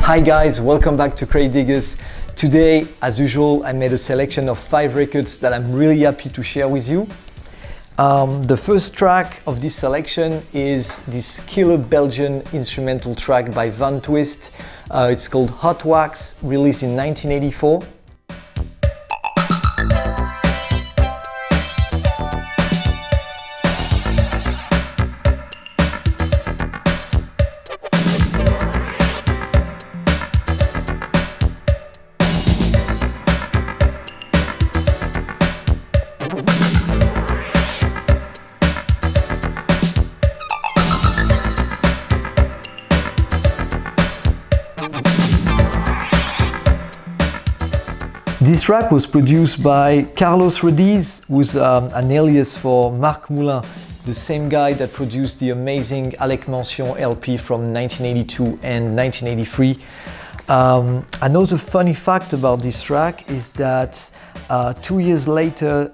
Hi guys, welcome back to Crate Diggers. Today, as usual, I made a selection of 5 records that I'm really happy to share with you. The first track of this selection is this killer Belgian instrumental track by Van Twist. It's called Hot Wax, released in 1984. This track was produced by Carlos Rediz, who's an alias for Marc Moulin, the same guy that produced the amazing Alec Mention LP from 1982 and 1983. Another funny fact about this track is that 2 years later,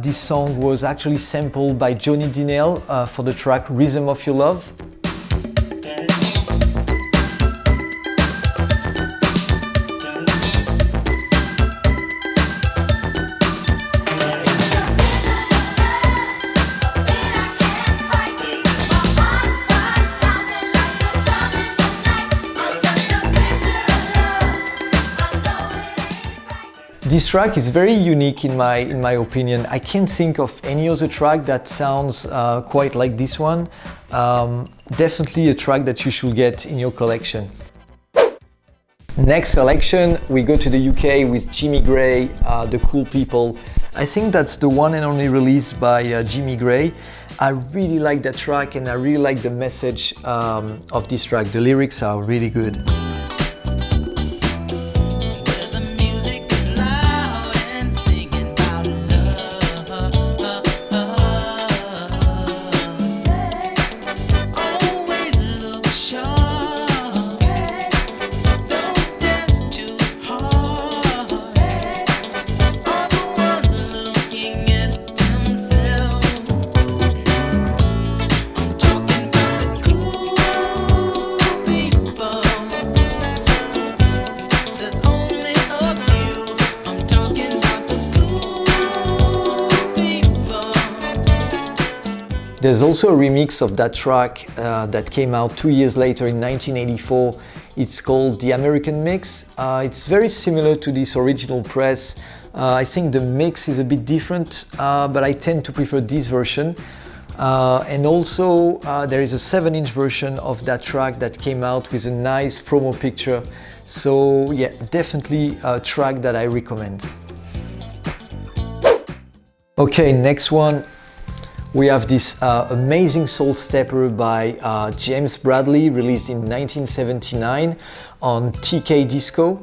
this song was actually sampled by Johnny Dinell for the track Rhythm of Your Love. This track is very unique in my opinion. I can't think of any other track that sounds quite like this one. Definitely a track that you should get in your collection. Next selection, we go to the UK with Jimmie Gray, The Cool People. I think that's the one and only release by Jimmie Gray. I really like that track and I really like the message of this track. The lyrics are really good. There's also a remix of that track that came out 2 years later in 1984. It's called The American Mix. It's very similar to this original press. I think the mix is a bit different, but I tend to prefer this version. And also there is a 7-inch version of that track that came out with a nice promo picture. So yeah, definitely a track that I recommend. Okay, next one. We have this amazing soul stepper by James Bradley, released in 1979 on TK Disco.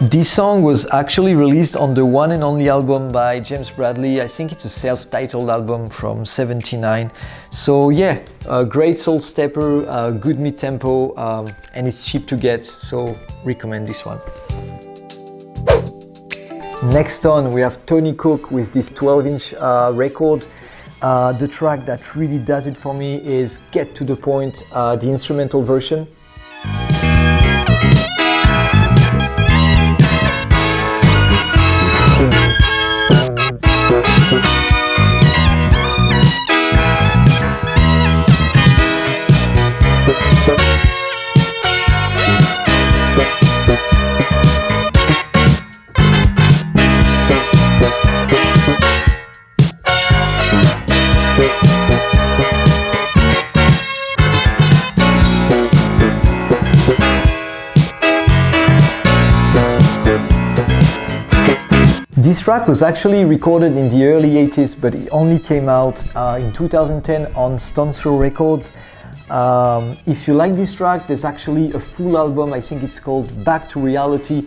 This song was actually released on the one and only album by James Bradley. I think it's a self-titled album from '79. So yeah, a great soul stepper, good mid-tempo, and it's cheap to get, so recommend this one. Next on, we have Tony Cooke with this 12-inch record. The track that really does it for me is Get to the Point, the instrumental version. This track was actually recorded in the early 80s, but it only came out in 2010 on Stone Throw Records. If you like this track, there's actually a full album, I think it's called Back to Reality,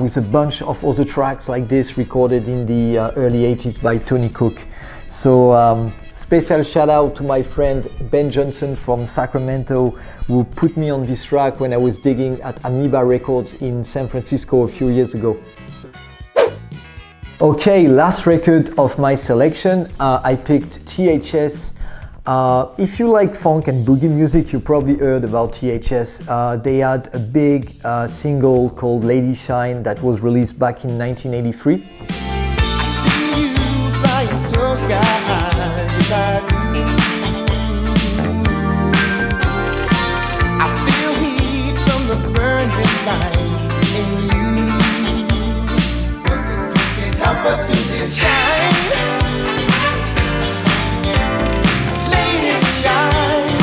with a bunch of other tracks like this recorded in the early 80s by Tony Cooke. So special shout out to my friend Ben Johnson from Sacramento, who put me on this track when I was digging at Amoeba Records in San Francisco a few years ago. Okay, last record of my selection, I picked T.H.S. If you like funk and boogie music, you probably heard about T.H.S. They had a big single called Lady Shine that was released back in 1983. I see you flying so sky high, yes I do. I feel heat from the burning light in you. Help her to this shine. Lady shine.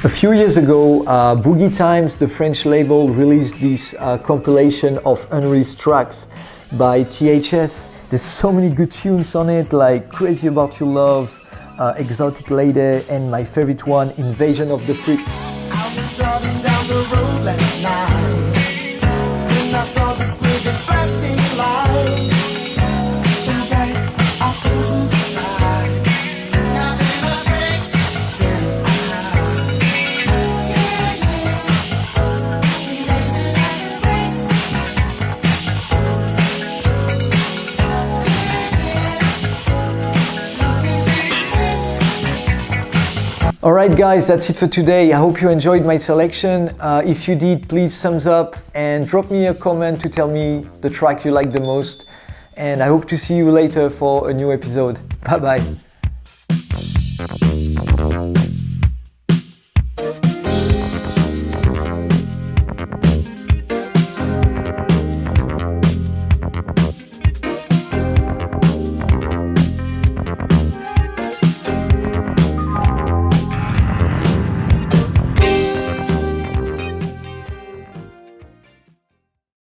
A few years ago, Boogie Times, the French label, released this compilation of unreleased tracks by T.H.S. There's so many good tunes on it, like Crazy About Your Love, Exotic Lady, and my favorite one, Invasion of the Freaks. I was driving down the road last night, and I saw this baby flashing light. So that I pulled to the side. Now that my face is standing alive. Alright guys, that's it for today. I hope you enjoyed my selection. If you did, please thumbs up and drop me a comment to tell me the track you like the most. And I hope to see you later for a new episode. Bye bye.